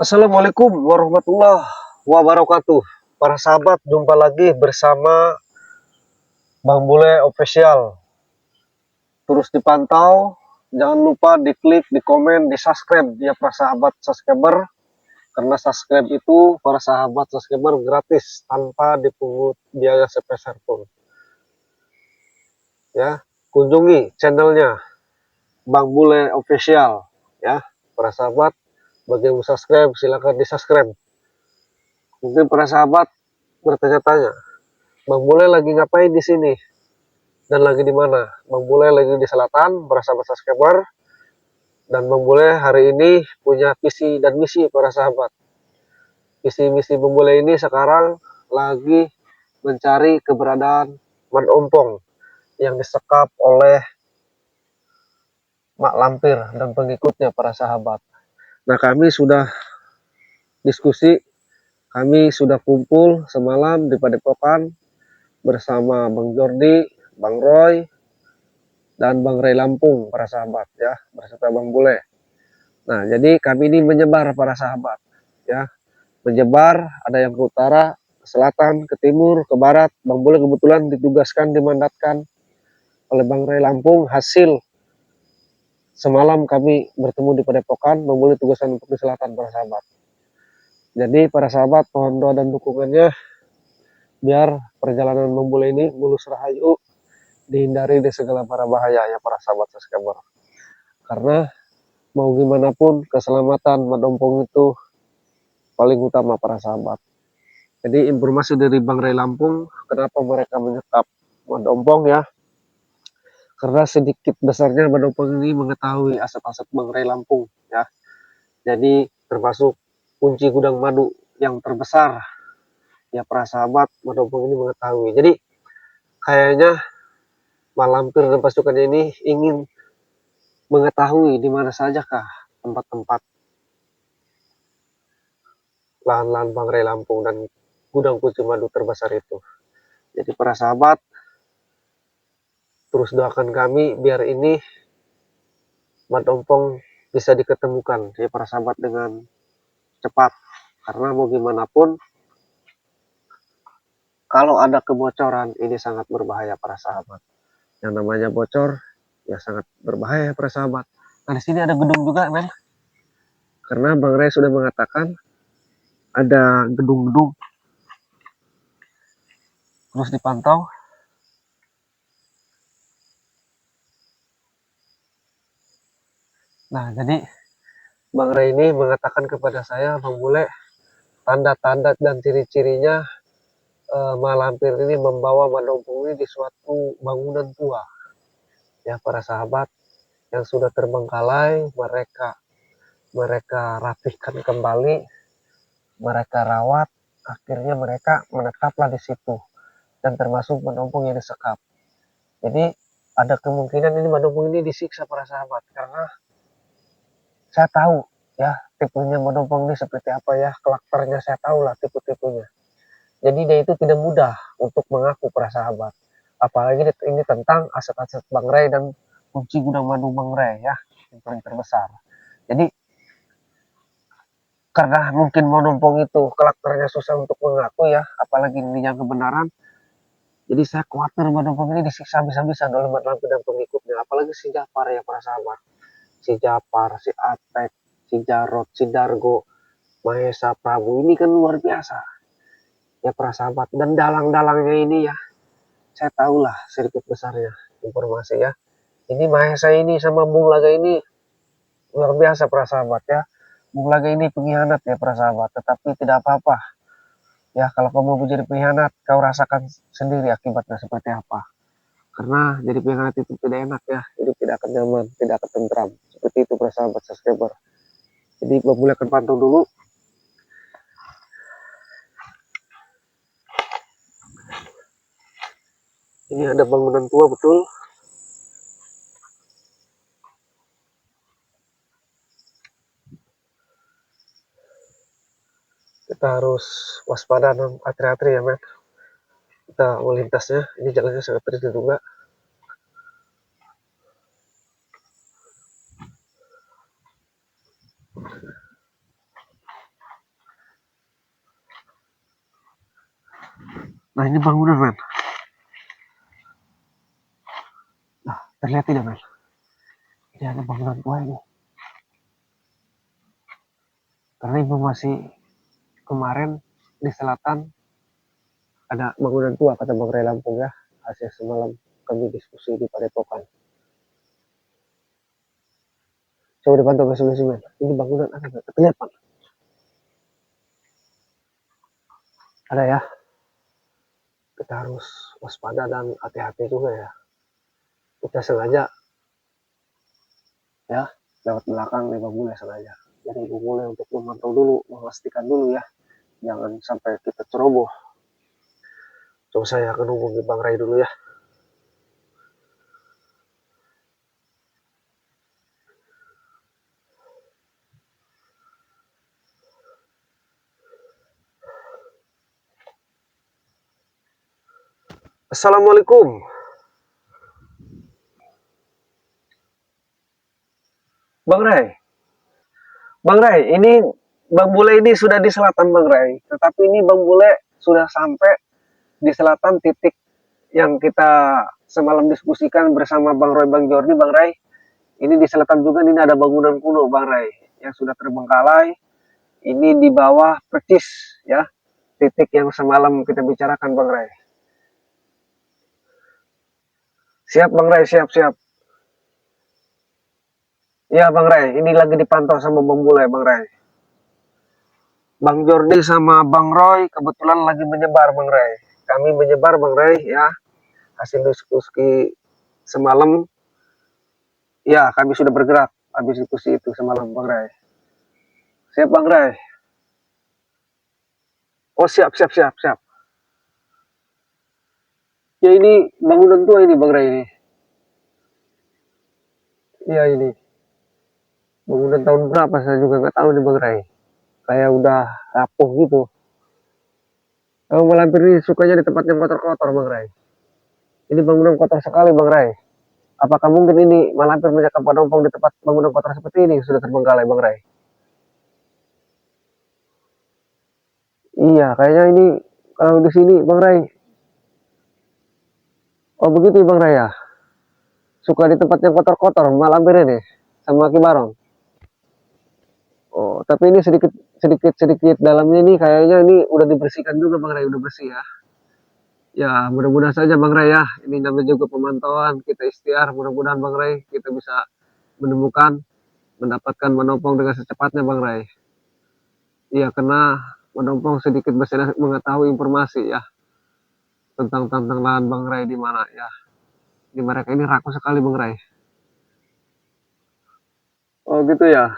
Assalamualaikum warahmatullahi wabarakatuh. Para sahabat, jumpa lagi bersama Bang Bule Official. Terus dipantau, jangan lupa diklik, di komen, di subscribe ya para sahabat subscriber. Karena subscribe itu para sahabat subscriber gratis tanpa dipungut biaya sepeser pun. Ya, kunjungi channelnya Bang Bule Official ya para sahabat. Bagi yang subscribe silakan di subscribe. Mungkin para sahabat bertanya-tanya, Bang Bule lagi ngapain di sini dan lagi di mana? Bang Bule lagi di selatan bersama subscriber, dan Bang Bule hari ini punya visi dan misi para sahabat. Visi misi Bang Bule ini sekarang lagi mencari keberadaan Man Ompong yang disekap oleh Mak Lampir dan pengikutnya para sahabat. Nah, kami sudah diskusi, kami sudah kumpul semalam di Padepokan bersama Bang Jordi, Bang Roy, dan Bang Ray Lampung para sahabat ya, beserta Bang Bule. Nah, jadi kami ini menyebar para sahabat ya. Menyebar, ada yang ke utara, ke selatan, ke timur, ke barat. Bang Bule kebetulan ditugaskan, dimandatkan oleh Bang Ray Lampung. Hasil semalam kami bertemu di Padepokan, Bang Bule tugaskan untuk di selatan para sahabat. Jadi para sahabat mohon doa dan dukungannya biar perjalanan Bang Bule ini mulus rahayu, dihindari dari segala para bahaya ya para sahabat subscriber. Karena mau gimana pun keselamatan Madompong itu paling utama para sahabat. Jadi informasi dari Bang Ray Lampung kenapa mereka menyekap Madompong ya, karena sedikit besarnya Madompong ini mengetahui aset-aset Bang Ray Lampung ya. Jadi termasuk kunci gudang madu yang terbesar ya para sahabat, Madompong ini mengetahui. Jadi kayaknya Mak Lampir dan pasukannya ini ingin mengetahui di mana sajakah tempat-tempat lahan-lahan Bang Ray Lampung dan gudang kunci madu terbesar itu. Jadi para sahabat, terus doakan kami biar ini Madompong bisa diketemukan ya para sahabat dengan cepat. Karena mau gimana pun kalau ada kebocoran ini sangat berbahaya para sahabat. Yang namanya bocor ya sangat berbahaya para sahabat. Nah, di sini ada gedung juga, men. Karena Bang Ray sudah mengatakan ada gedung-gedung, terus dipantau. Nah, jadi Bang Ray ini mengatakan kepada saya, Bang Bule, tanda-tanda dan ciri-cirinya Mak Lampir ini membawa Madompong ini di suatu bangunan tua. Ya, para sahabat yang sudah terbengkalai, mereka rapihkan kembali, mereka rawat, akhirnya mereka menetaplah di situ. Dan termasuk Madompong yang disekap. Jadi ada kemungkinan ini Madompong ini disiksa para sahabat, karena saya tahu ya tipenya Madompong ini seperti apa ya, karakternya saya tahu lah tipe-tipenya. Jadi dia itu tidak mudah untuk mengaku para sahabat. Apalagi ini tentang aset-aset Bang Ray dan kunci gudang madu Bang Ray ya, yang paling terbesar. Jadi karena mungkin Madompong itu karakternya susah untuk mengaku ya, apalagi ini yang kebenaran. Jadi saya khawatir Madompong ini disiksa bisa-bisa oleh Mak Lampir dan pengikutnya. Apalagi si Japar ya para sahabat. Si Japar, si Atek, si Jarot, si Dargo, Mahesa Prabu ini kan luar biasa ya para sahabat. Dan dalang-dalangnya ini ya, saya tahulah sedikit besarnya informasi ya. Ini Mahesa ini sama Bung Laga ini luar biasa para sahabat ya. Bung Laga ini pengkhianat ya para sahabat, tetapi tidak apa-apa. Ya, kalau kamu menjadi pengkhianat, kau rasakan sendiri akibatnya seperti apa. Karena jadi pengkhianat itu tidak enak ya, hidup tidak akan nyaman, tidak akan tentram. Seperti itu para sahabat subscriber. Jadi Bang Bule akan pantau dulu. Ini ada bangunan tua betul. Kita harus waspada dan hati-hati ya, men. Kita melintasnya, ini jalannya sangat terjal juga. Nah ini bangunan men. Nah terlihat tidak men? Ini ada bangunan tua ini. Karena informasi kemarin di selatan ada bangunan tua kata Bang Ray Lampung ya. Hasil semalam kami diskusi di Padepokan. Coba dipantau ke sini men. Ini bangunan ada nggak? Terlihat Pak? Ada ya. Kita harus waspada dan hati-hati juga ya. Kita sengaja ya lewat belakang nih Bang Bule sengaja. Jadi Bang Bule untuk memantau dulu, memastikan dulu ya. Jangan sampai kita ceroboh. Coba saya akan hubungi Bang Ray dulu ya. Assalamualaikum. Bang Ray. Bang Ray, ini Bang Bule ini sudah di selatan Bang Ray. Tetapi ini Bang Bule sudah sampai di selatan titik yang kita semalam diskusikan bersama Bang Roy, Bang Jordi, Bang Ray. Ini di selatan juga ini ada bangunan kuno Bang Ray yang sudah terbengkalai. Ini di bawah percis ya titik yang semalam kita bicarakan Bang Ray. Siap Bang Ray, siap. Ya Bang Ray, ini lagi dipantau sama Bang Bule Bang Ray. Bang Jordi sama Bang Roy kebetulan lagi menyebar Bang Ray. Kami menyebar Bang Ray ya hasil diskusi semalam. Ya kami sudah bergerak habis diskusi itu semalam Bang Ray. Siap Bang Ray. Oh siap. Ya ini bangunan tua ini Bang Ray ini. Iya ini. Bangunan tahun berapa saya juga nggak tahu nih Bang Ray. Kayak udah rapuh gitu. Kalau malampir ini sukanya di tempat yang kotor-kotor Bang Ray. Ini bangunan kotor sekali Bang Ray. Apakah mungkin ini malampir menjaga penumpang di tempat bangunan kotor seperti ini sudah terbengkalai Bang Ray? Iya, kayaknya ini kalau di sini Bang Ray. Oh begitu Bang Ray ya. Suka di tempat yang kotor-kotor malampir ini sama Kibarong. Oh, tapi ini sedikit dalamnya ini kayaknya ini udah dibersihkan juga Bang Ray, udah bersih ya. Ya, mudah-mudahan saja Bang Ray ya. Ini namanya juga pemantauan, kita ikhtiar, mudah-mudahan Bang Ray kita bisa menemukan, mendapatkan menopang dengan secepatnya Bang Ray. Iya, karena menopang sedikit bisa mengetahui informasi ya tentang lahan Bang Ray di mana ya. Di mereka ini rakus sekali Bang Ray. Oh gitu ya.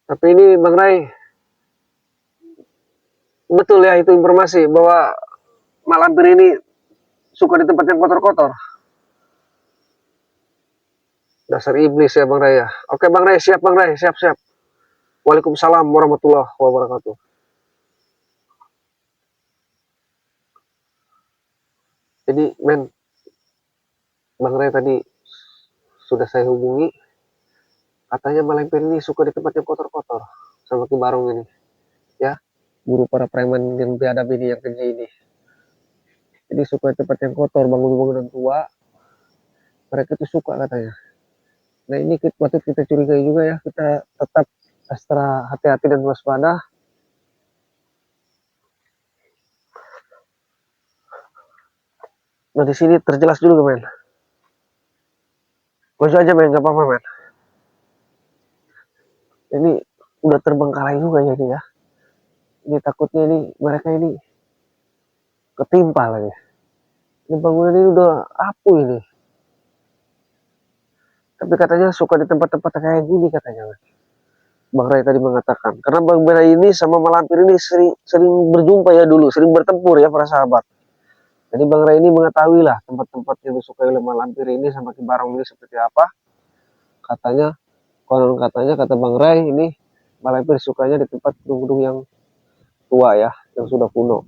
Tapi ini Bang Ray, betul ya itu informasi bahwa malampir ini suka di tempat yang kotor-kotor. Dasar iblis ya Bang Ray ya. Oke Bang Ray, siap Bang Ray, siap. Waalaikumsalam warahmatullahi wabarakatuh. Jadi men, Bang Ray tadi sudah saya hubungi, katanya malampir ini suka di tempat yang kotor-kotor sama Kibarong ini. Ya, guru para preman yang biadab ini yang keji ini. Jadi suka di tempat yang kotor, bangun-bangunan tua, mereka itu suka katanya. Nah ini patut kita curigai juga ya, kita tetap ekstra hati-hati dan waspada. Nah di sini terjelas dulu men. Maju aja men, gak apa-apa men. Ini udah terbengkalai juga jadi ya. Ini takutnya ini mereka ini ketimpa lagi. Ini bangunan ini udah rapuh ini. Tapi katanya suka di tempat-tempat kayak gini katanya. Bang Ray tadi mengatakan. Karena Bang Ray ini sama malampir ini sering berjumpa ya dulu, sering bertempur ya para sahabat. Jadi Bang Ray ini mengetahui lah tempat-tempat yang disukai oleh malampir ini sama Kibarong ini seperti apa. Katanya, konon katanya kata Bang Ray ini malampir sukanya di tempat gedung-gedung yang tua ya, yang sudah kuno.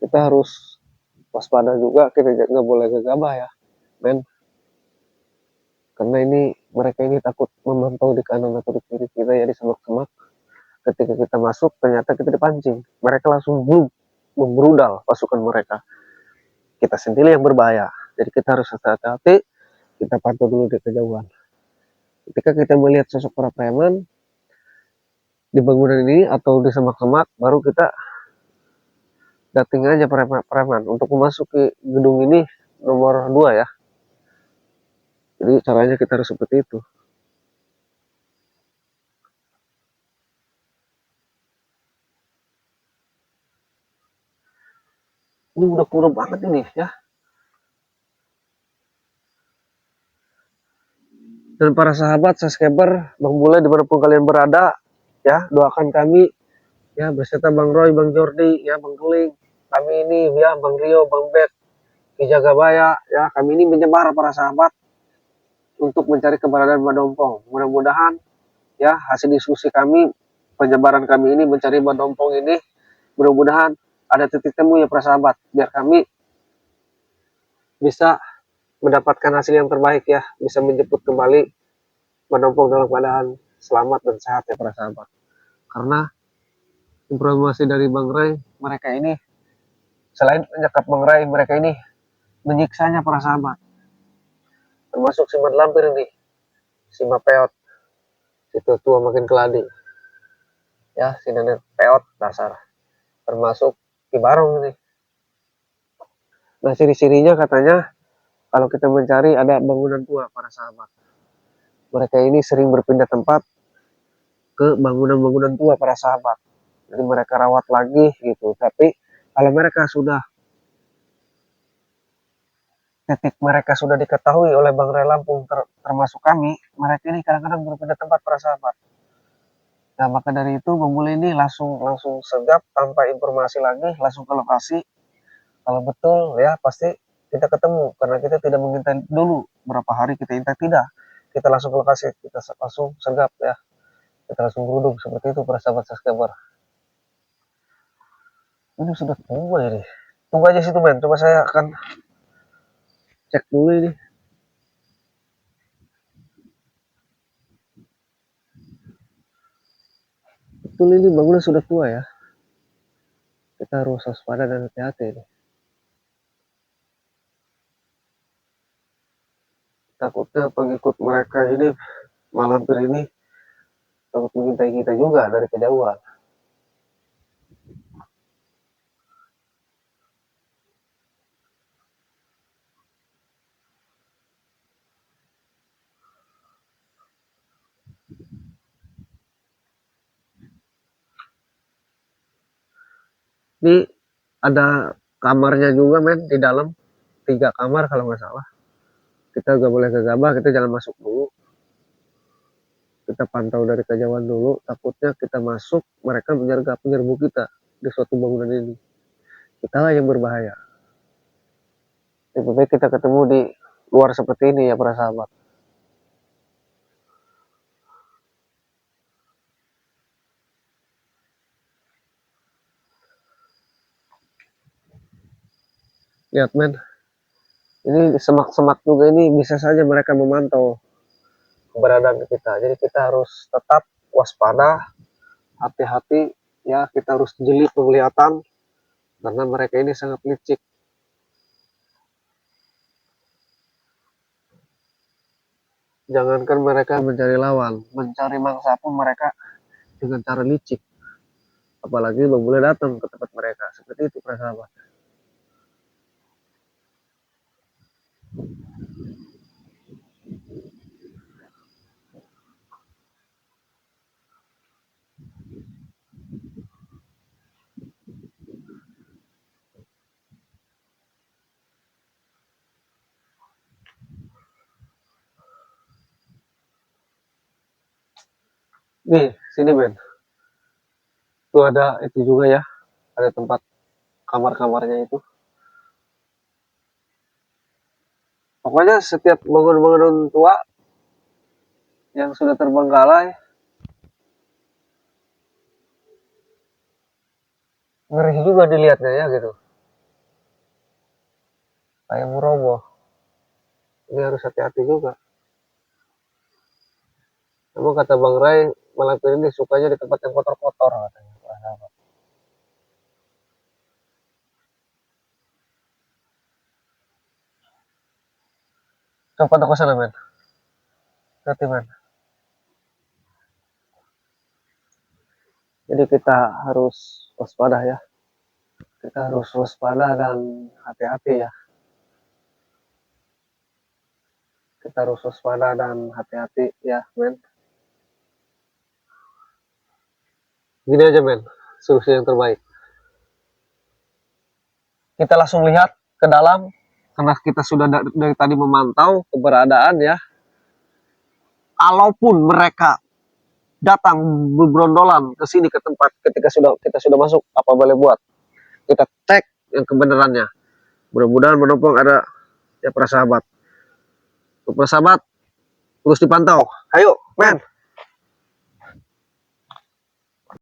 Kita harus waspada juga, kita nggak boleh gegabah ya, men. karena ini mereka ini takut memantau di kanan atau di kiri kita ya di semak-semak. Ketika kita masuk ternyata kita dipancing, mereka langsung membrudal pasukan mereka, kita sendiri yang berbahaya. Jadi kita harus hati-hati, kita pantau dulu di kejauhan. Ketika kita melihat sosok para preman di bangunan ini atau di semak-semak, baru kita dating aja preman untuk memasuki gedung ini nomor 2 ya. Jadi caranya kita harus seperti itu. Ini udah kurang banget ini ya. Dan para sahabat subscriber Bang Bule dimanapun kalian berada ya, doakan kami ya beserta Bang Roy, Bang Jordi ya, Bang Keling, kami ini ya, Bang Rio, Bang Bet, Ki Jagabaya ya, kami ini menyebar para sahabat untuk mencari keberadaan Badompong. Mudah-mudahan ya hasil diskusi kami, penyebaran kami ini mencari Badompong ini, mudah-mudahan ada titik temu ya para sahabat, biar kami bisa mendapatkan hasil yang terbaik ya, bisa menjemput kembali Badompong dalam keadaan selamat dan sehat ya para sahabat. Karena informasi dari Bang Ray, mereka ini selain menyekap Bang Ray, mereka ini menyiksanya para sahabat. Termasuk si Mat Lampir ini, si Mapeot, si tua makin keladi. Ya, si nenek peot dasar. Termasuk Ki Barong ini. Nah, ciri-cirinya katanya kalau kita mencari ada bangunan tua para sahabat. Mereka ini sering berpindah tempat ke bangunan-bangunan tua para sahabat. Jadi mereka rawat lagi gitu. Tapi kalau mereka sudah titik mereka sudah diketahui oleh Bang Ray Lampung termasuk kami, mereka ini kadang-kadang berpindah tempat para sahabat. Nah maka dari itu Bang Bule ini langsung segap tanpa informasi lagi, langsung ke lokasi. Kalau betul ya pasti kita ketemu, karena kita tidak mengintai dulu berapa hari kita intai, tidak. Kita langsung ke lokasi, kita langsung segap ya. Kita langsung geruduk seperti itu para sahabat subscriber. Ini sudah tua ini. Tunggu aja situ men, coba saya akan cek dulu ini. Betul ini bangunan sudah tua ya. Kita harus waspada dan hati-hati ini. Takutnya pengikut mereka ini malam ini takut mengintai kita juga dari kejauhan. Ini ada kamarnya juga men di dalam, 3 kamar kalau nggak salah. Kita nggak boleh gegabah, kita jangan masuk dulu. Kita pantau dari kejauhan dulu, takutnya kita masuk mereka menyerbu kita di suatu bangunan ini. Kita lah yang berbahaya. Lebih baik kita ketemu di luar seperti ini ya para sahabat. Lihat men, ini semak-semak juga ini bisa saja mereka memantau keberadaan kita. Jadi kita harus tetap waspada, hati-hati ya, kita harus jeli penglihatan karena mereka ini sangat licik. Jangankan mereka mencari lawan, mencari mangsa pun mereka dengan cara licik. Apalagi Bang Bule datang ke tempat mereka. Seperti itu para sahabat. Nih, sini Ben. Itu ada itu juga ya. Ada tempat kamar-kamarnya itu. Pokoknya setiap bangunan-bangunan tua yang sudah terbengkalai, ngeri juga dilihatnya ya gitu. Kayak mau roboh. Ini harus hati-hati juga. Namun kata Bang Ray, Malampir ini sukanya di tempat yang kotor-kotor katanya, para sahabat. Coba ke sana, men. Nanti, men. Jadi kita harus waspada ya. Kita harus waspada dan hati-hati ya. Kita harus waspada dan hati-hati ya, men. Gini aja, men. Solusi yang terbaik. Kita langsung lihat ke dalam, karena kita sudah dari tadi memantau keberadaan ya. Kalaupun mereka datang berbrondolan ke sini ke tempat ketika kita sudah masuk, apa boleh buat? Kita cek yang kebenarannya. Mudah-mudahan menumpang ada ya para sahabat. Para sahabat terus dipantau. Ayo, men.